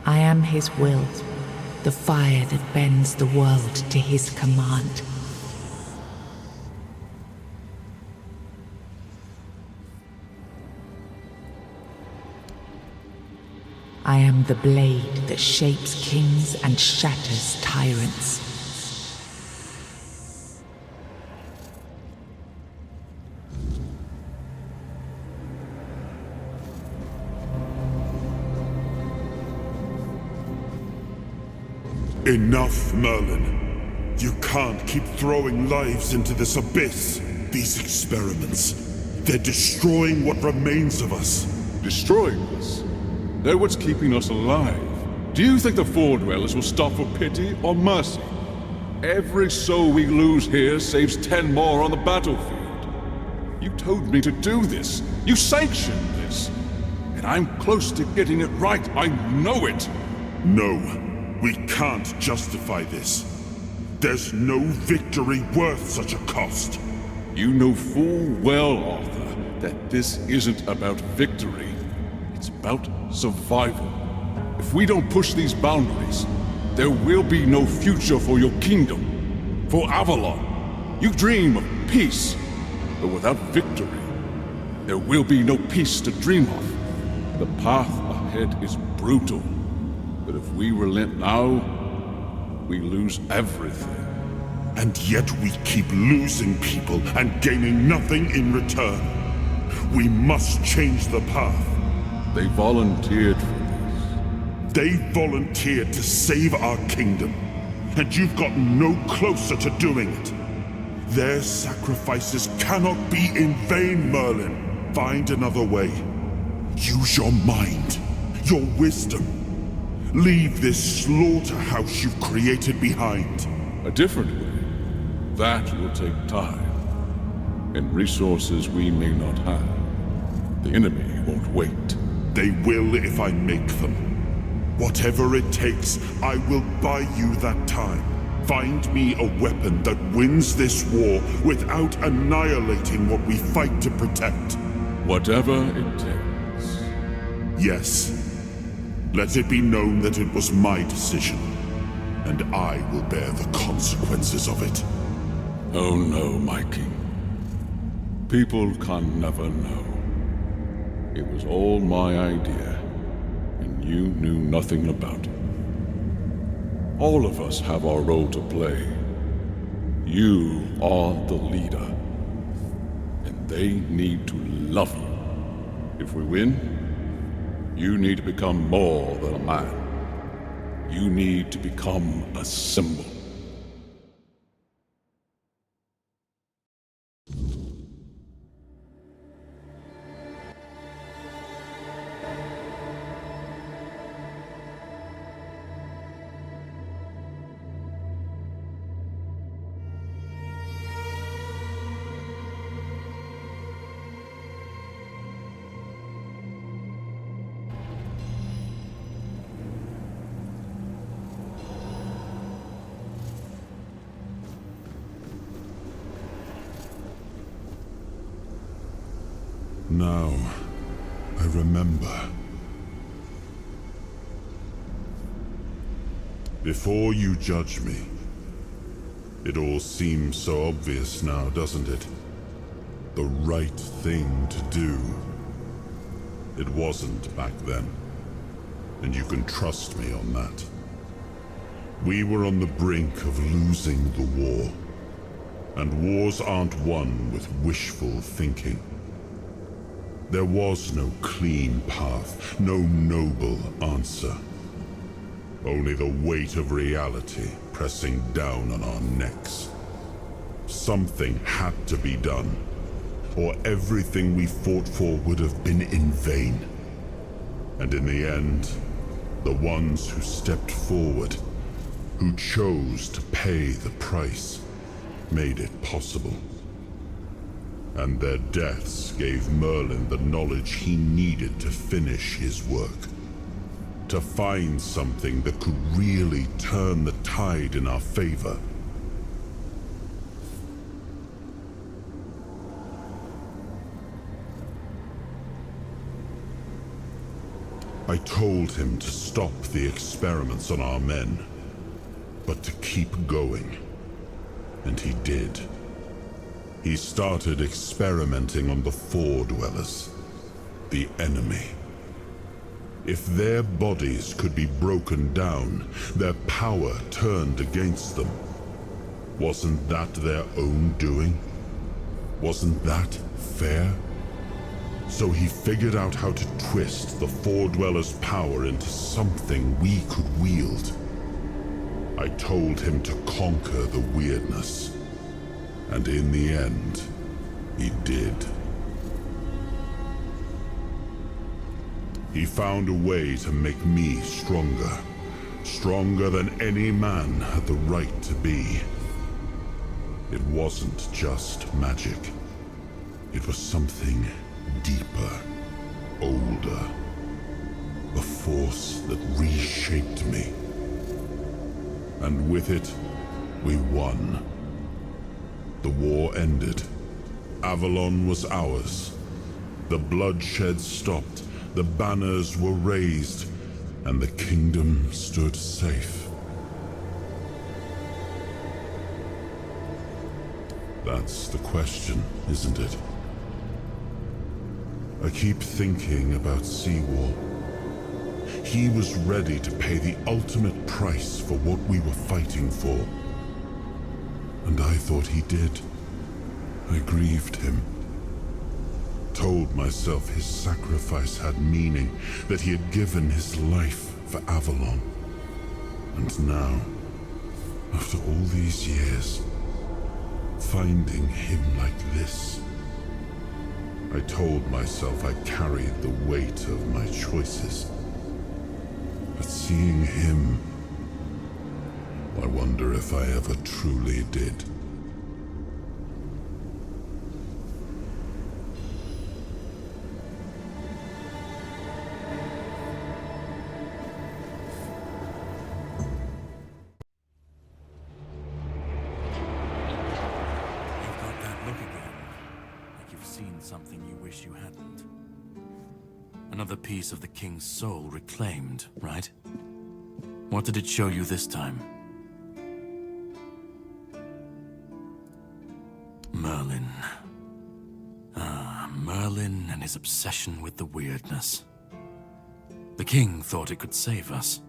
I am his will, the fire that bends the world to his command. I am the blade that shapes kings and shatters tyrants. Enough, Merlin. You can't keep throwing lives into this abyss. these experiments. They're destroying what remains of us. Destroying us? They're what's keeping us alive. Do you think the Four Dwellers will stop for pity or mercy? Every soul we lose here saves 10 more on the battlefield. You told me to do this. You sanctioned this. And I'm close to getting it right. I know it. No, we can't justify this. There's no victory worth such a cost. You know full well, Arthur, that this isn't about victory. It's about survival. If we don't push these boundaries, there will be no future for your kingdom, for Avalon. You dream of peace, but without victory, there will be no peace to dream of. The path ahead is brutal, but if we relent now, we lose everything. And yet we keep losing people and gaining nothing in return. We must change the path. They volunteered for this. They volunteered to save our kingdom, and you've gotten no closer to doing it. Their sacrifices cannot be in vain, Merlin. Find another way. Use your mind, your wisdom. Leave this slaughterhouse you've created behind. A different way. That will take time, and resources we may not have. The enemy won't wait. They will if I make them. Whatever it takes, I will buy you that time. Find me a weapon that wins this war without annihilating what we fight to protect. Whatever it takes. Yes. Let it be known that it was my decision, and I will bear the consequences of it. Oh no, my king. People can never know. It was all my idea, and you knew nothing about it. All of us have our role to play. You are the leader, and they need to love you. If we win, you need to become more than a man. You need to become a symbol. Now, I remember. Before you judge me, it all seems so obvious now, doesn't it? The right thing to do. It wasn't back then, and you can trust me on that. We were on the brink of losing the war, and wars aren't won with wishful thinking. There was no clean path, no noble answer. Only the weight of reality pressing down on our necks. Something had to be done, or everything we fought for would have been in vain. And in the end, the ones who stepped forward, who chose to pay the price, made it possible. And their deaths gave Merlin the knowledge he needed to finish his work. To find something that could really turn the tide in our favor. I told him to stop the experiments on our men, but to keep going. And he did. He started experimenting on the Four Dwellers, the enemy. If their bodies could be broken down, their power turned against them, wasn't that their own doing? Wasn't that fair? So he figured out how to twist the Four Dwellers' power into something we could wield. I told him to conquer the weirdness. And in the end, He did. He found a way to make me stronger. Stronger than any man had the right to be. It wasn't just magic. It was something deeper, older. A force that reshaped me. And with it, we won. The war ended. Avalon was ours. The bloodshed stopped. The banners were raised. And the kingdom stood safe. That's the question, isn't it? I keep thinking about Seawall. He was ready to pay the ultimate price for what we were fighting for. And I thought he did. I grieved him. Told myself his sacrifice had meaning, that he had given his life for Avalon. And now, after all these years, finding him like this, I told myself I carried the weight of my choices. But seeing him, I wonder if I ever truly did. Something you wish you hadn't. Another piece of the king's soul reclaimed, right? What did it show you this time? Merlin. Ah, Merlin and his obsession with the weirdness. The king thought it could save us.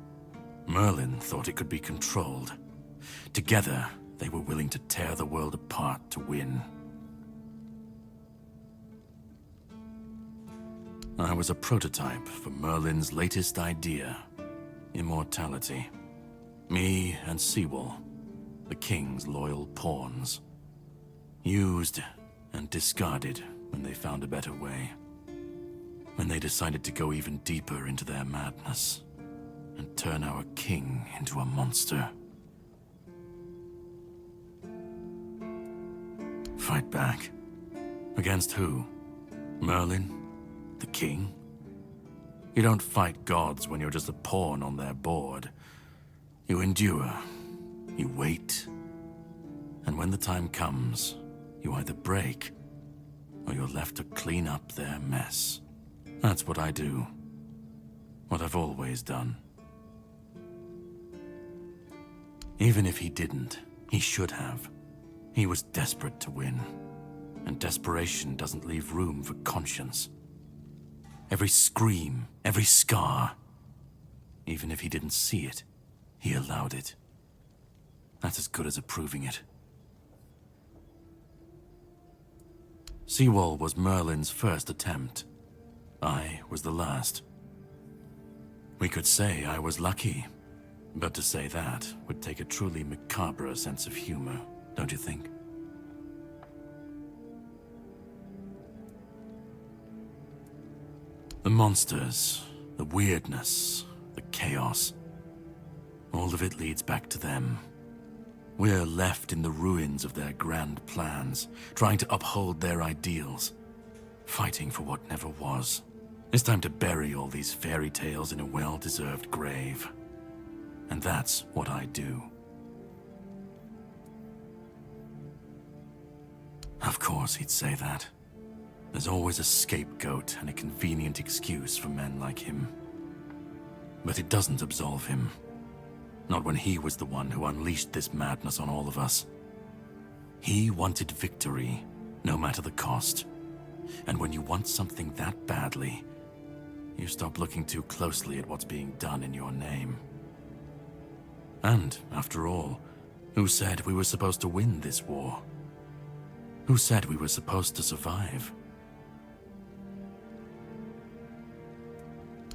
Merlin thought it could be controlled. Together, they were willing to tear the world apart to win. I was a prototype for Merlin's latest idea, immortality. Me and Seawall, the king's loyal pawns. Used and discarded when they found a better way. When they decided to go even deeper into their madness and turn our king into a monster. Fight back. Against who? Merlin? The king? You don't fight gods when you're just a pawn on their board. You endure. You wait. And when the time comes, you either break, or you're left to clean up their mess. That's what I do. What I've always done. Even if he didn't, he should have. He was desperate to win. And desperation doesn't leave room for conscience. Every scream, every scar. Even if he didn't see it, he allowed it. That's as good as approving it. Seawall was Merlin's first attempt. I was the last. We could say I was lucky, but to say that would take a truly macabre sense of humor, don't you think? The monsters, the weirdness, the chaos. All of it leads back to them. We're left in the ruins of their grand plans, trying to uphold their ideals, fighting for what never was. It's time to bury all these fairy tales in a well-deserved grave. And that's what I do. Of course he'd say that. There's always a scapegoat and a convenient excuse for men like him. But it doesn't absolve him. Not when he was the one who unleashed this madness on all of us. He wanted victory, no matter the cost. And when you want something that badly, you stop looking too closely at what's being done in your name. And, after all, who said we were supposed to win this war? Who said we were supposed to survive?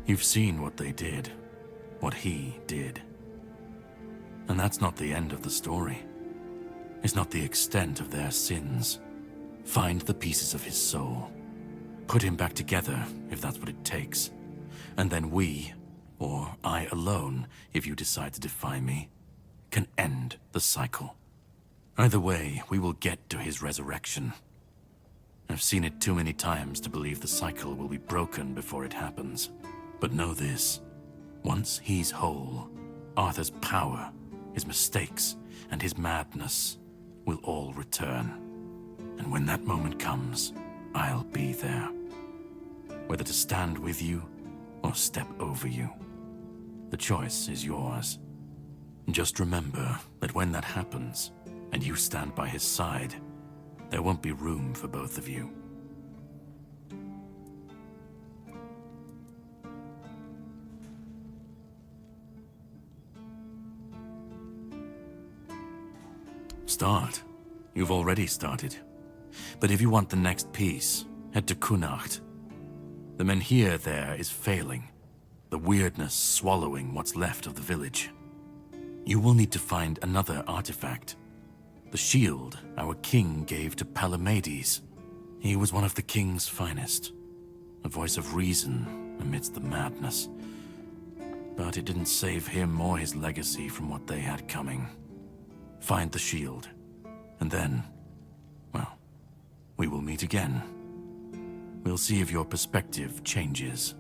You've seen what they did, what he did. And that's not the end of the story. It's not the extent of their sins. Find the pieces of his soul. Put him back together, if that's what it takes. And then we, or I alone, if you decide to defy me, can end the cycle. Either way, we will get to his resurrection. I've seen it too many times to believe the cycle will be broken before it happens. But know this, once he's whole, Arthur's power, his mistakes, and his madness will all return. And when that moment comes, I'll be there. Whether to stand with you or step over you. The choice is yours. Just remember that when that happens, and you stand by his side, there won't be room for both of you. Start. You've already started. But if you want the next piece, head to Kunacht. The Menhir there is failing, the weirdness swallowing what's left of the village. You will need to find another artifact. The shield our king gave to Palamedes. He was one of the king's finest, a voice of reason amidst the madness. But it didn't save him or his legacy from what they had coming. Find the shield, and then, well, we will meet again. We'll see if your perspective changes.